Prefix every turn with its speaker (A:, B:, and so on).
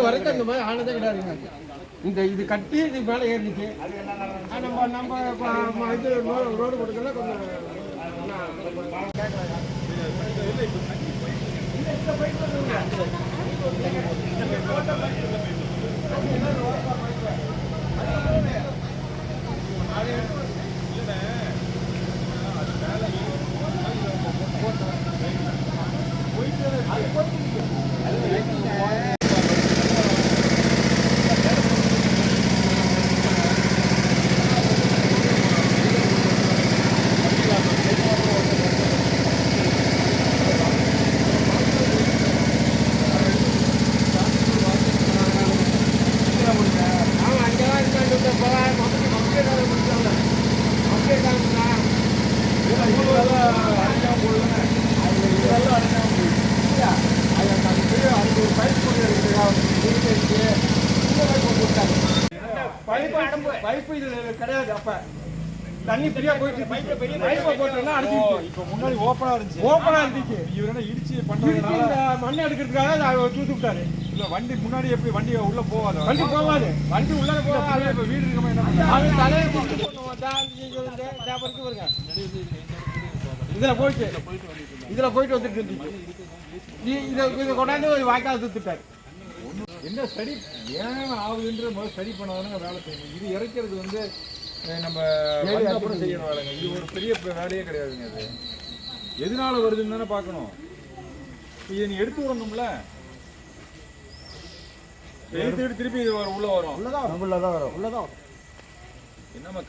A: வரைக்கும் அந்த மாதிரி ஆனதே கிடையாதுங்க. இந்த இது கட்டி இது மேலே ஏறிச்சு. நம்ம இது ரோடு கொடுக்கல கொஞ்சம் பைப்பு இது கிடையாது. அப்ப தண்ணி ஃப்ரீயா போயிட்டு பைப்பை போட்டோம்னா அடிச்சிருச்சு. இப்போ முன்னாடி ஓப்பனா இருந்துச்சு. இவர் என்ன இடிச்சு பண்றதுனால இந்த மண்ணை எடுக்கிறதுக்காக அவர் தூத்து விட்டாரு. இல்ல வண்டி முன்னாடி எப்படி வண்டி உள்ள போகாது. வண்டி உள்ள போகாது. இப்ப வீடு இருக்கமா என்ன பண்ணுவாங்க? தலையை போட்டு வருங்க. இதுல போயிட்டு வந்துட்டு இருந்துச்சு. இதை கொண்டாந்து வாய்க்கால் தூத்துட்டாரு. என்ன ஸ்டடி ஏன் ஆகுதுன்ற முதல்ல ஸ்டடி பண்ணாதானே வேலை செய்யணும். இது இறக்கிறது வந்து நம்ம அப்புறம் செய்யணும் வேலைங்க. இது ஒரு பெரிய வேலையே கிடையாதுங்க. அது எதனால வருதுன்னு தானே பார்க்கணும். இதை நீ எடுத்து விடணும்ல. எடுத்து திருப்பி இது உள்ள வரும். என்னமா